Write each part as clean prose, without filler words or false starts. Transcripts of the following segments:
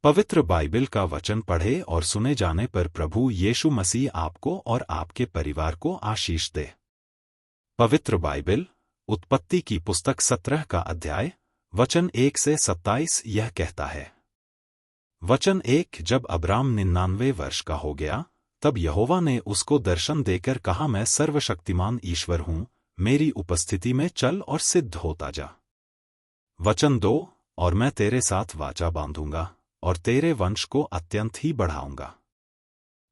पवित्र बाइबल का वचन पढ़े और सुने जाने पर प्रभु यीशु मसीह आपको और आपके परिवार को आशीष दे। पवित्र बाइबल उत्पत्ति की पुस्तक 17 का अध्याय वचन 1 से 27 यह कहता है। वचन 1 जब अब्राम 99 वर्ष का हो गया तब यहोवा ने उसको दर्शन देकर कहा, मैं सर्वशक्तिमान ईश्वर हूँ, मेरी उपस्थिति में चल और सिद्ध होता जा। वचन 2 और मैं तेरे साथ वाचा बांधूंगा और तेरे वंश को अत्यंत ही बढ़ाऊंगा।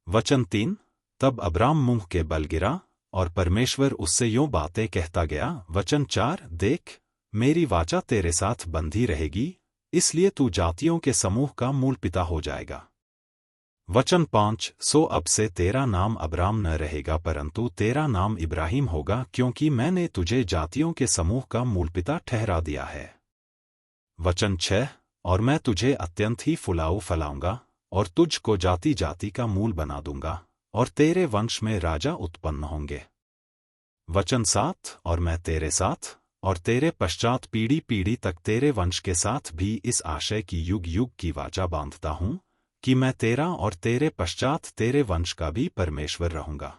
वचन 3 तब अब्राम मुंह के बल गिरा और परमेश्वर उससे यूं बातें कहता गया। वचन 4 देख, मेरी वाचा तेरे साथ बंधी रहेगी, इसलिए तू जातियों के समूह का मूल पिता हो जाएगा। वचन 5 सो अब से तेरा नाम अब्राम न रहेगा परंतु तेरा नाम इब्राहिम होगा, क्योंकि मैंने तुझे जातियों के समूह का मूल पिता ठहरा दिया है। वचन 6 और मैं तुझे अत्यंत ही फैलाऊंगा और तुझको जाति जाति का मूल बना दूंगा और तेरे वंश में राजा उत्पन्न होंगे। वचन 7 और मैं तेरे साथ और तेरे पश्चात पीढ़ी पीढ़ी तक तेरे वंश के साथ भी इस आशय की युग युग की वाचा बांधता हूँ कि मैं तेरा और तेरे पश्चात तेरे वंश का भी परमेश्वर रहूंगा।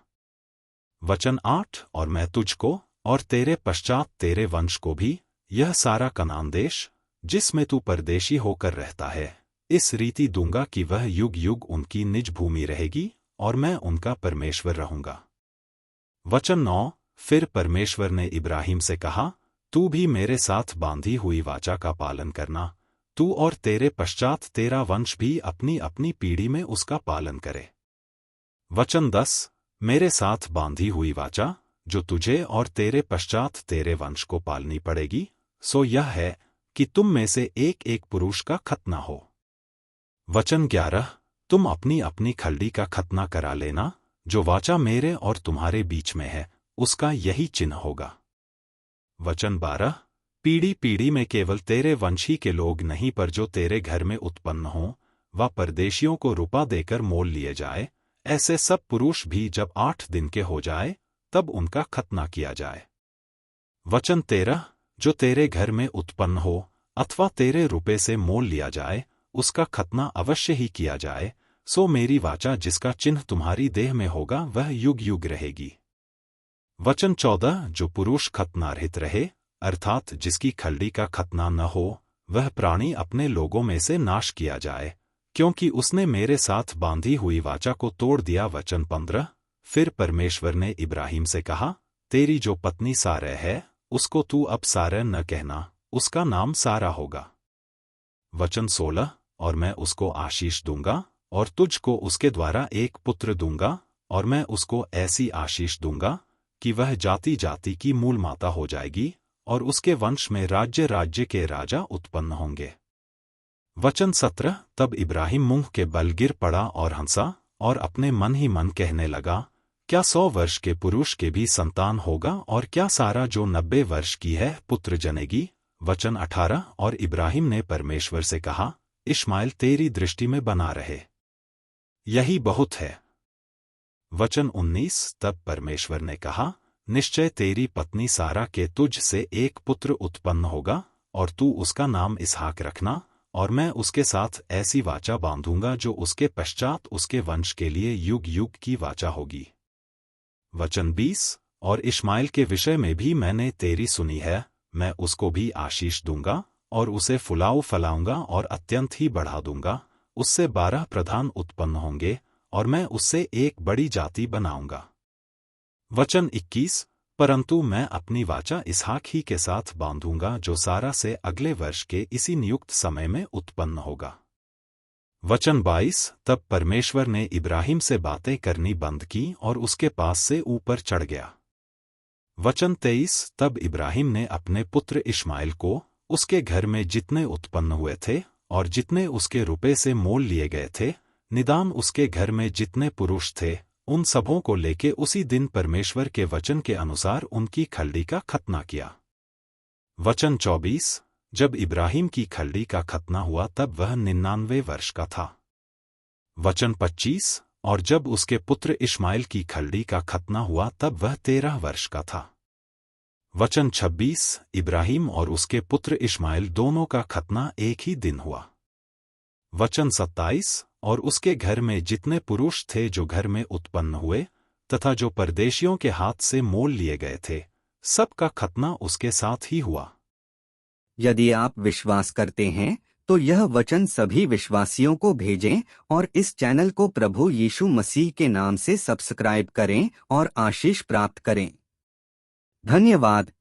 वचन 8 और मैं तुझको और तेरे पश्चात तेरे वंश को भी यह सारा कनान देश जिसमें तू परदेशी होकर रहता है इस रीति दूंगा कि वह युग युग उनकी निज भूमि रहेगी और मैं उनका परमेश्वर रहूंगा। वचन 9 फिर परमेश्वर ने इब्राहिम से कहा, तू भी मेरे साथ बांधी हुई वाचा का पालन करना, तू और तेरे पश्चात तेरा वंश भी अपनी अपनी पीढ़ी में उसका पालन करे। वचन 10 मेरे साथ बांधी हुई वाचा जो तुझे और तेरे पश्चात तेरे वंश को पालनी पड़ेगी सो यह है कि तुम में से एक एक पुरुष का खतना हो। वचन 11 तुम अपनी अपनी खलड़ी का खतना करा लेना, जो वाचा मेरे और तुम्हारे बीच में है उसका यही चिन्ह होगा। वचन 12 पीढ़ी पीढ़ी में केवल तेरे वंशी के लोग नहीं पर जो तेरे घर में उत्पन्न हों व परदेशियों को रुपा देकर मोल लिए जाए, ऐसे सब पुरुष भी जब 8 दिन के हो जाए तब उनका खतना किया जाए। वचन 13 जो तेरे घर में उत्पन्न हो अथवा तेरे रुपए से मोल लिया जाए उसका खतना अवश्य ही किया जाए, सो मेरी वाचा जिसका चिन्ह तुम्हारी देह में होगा वह युग युग रहेगी। वचन 14 जो पुरुष खतनारहित रहे अर्थात जिसकी खलड़ी का खतना न हो वह प्राणी अपने लोगों में से नाश किया जाए, क्योंकि उसने मेरे साथ बांधी हुई वाचा को तोड़ दिया। वचन 15 फिर परमेश्वर ने इब्राहिम से कहा, तेरी जो पत्नी सारै है उसको तू अब सारै न कहना, उसका नाम सारा होगा। वचन 16 और मैं उसको आशीष दूंगा और तुझको उसके द्वारा एक पुत्र दूंगा और मैं उसको ऐसी आशीष दूंगा कि वह जाति जाति की मूल माता हो जाएगी और उसके वंश में राज्य राज्य के राजा उत्पन्न होंगे। वचन 17 तब इब्राहिम मुंह के बल गिर पड़ा और हंसा और अपने मन ही मन कहने लगा, क्या 100 वर्ष के पुरुष के भी संतान होगा और क्या सारा जो 90 वर्ष की है पुत्र जनेगी। वचन 18 और इब्राहिम ने परमेश्वर से कहा, इश्माएल तेरी दृष्टि में बना रहे, यही बहुत है। वचन 19 तब परमेश्वर ने कहा, निश्चय तेरी पत्नी सारा के तुझ से एक पुत्र उत्पन्न होगा और तू उसका नाम इसहाक रखना और मैं उसके साथ ऐसी वाचा बांधूंगा जो उसके पश्चात उसके वंश के लिए युग युग की वाचा होगी। वचन 20 और इश्माएल के विषय में भी मैंने तेरी सुनी है, मैं उसको भी आशीष दूंगा और उसे फैलाऊंगा और अत्यंत ही बढ़ा दूंगा, उससे 12 प्रधान उत्पन्न होंगे और मैं उससे एक बड़ी जाति बनाऊंगा। वचन 21 परंतु मैं अपनी वाचा इसहाक ही के साथ बांधूंगा जो सारा से अगले वर्ष के इसी नियुक्त समय में उत्पन्न होगा। वचन 22 तब परमेश्वर ने इब्राहिम से बातें करनी बंद की और उसके पास से ऊपर चढ़ गया। वचन 23 तब इब्राहिम ने अपने पुत्र इश्माएल को उसके घर में जितने उत्पन्न हुए थे और जितने उसके रुपए से मोल लिए गए थे, निदान उसके घर में जितने पुरुष थे, उन सबों को लेके उसी दिन परमेश्वर के वचन के अनुसार उनकी खलड़ी का खतना किया। वचन 24 जब इब्राहिम की खलड़ी का खतना हुआ तब वह 99 वर्ष का था। वचन 25 और जब उसके पुत्र इश्माएल की खलड़ी का खतना हुआ तब वह 13 वर्ष का था। वचन 26 इब्राहिम और उसके पुत्र इश्माएल दोनों का खतना एक ही दिन हुआ। वचन 27, और उसके घर में जितने पुरुष थे जो घर में उत्पन्न हुए तथा जो परदेशियों के हाथ से मोल लिए गए थे, सबका खतना उसके साथ ही हुआ। यदि आप विश्वास करते हैं तो यह वचन सभी विश्वासियों को भेजें और इस चैनल को प्रभु यीशु मसीह के नाम से सब्सक्राइब करें और आशीष प्राप्त करें। धन्यवाद।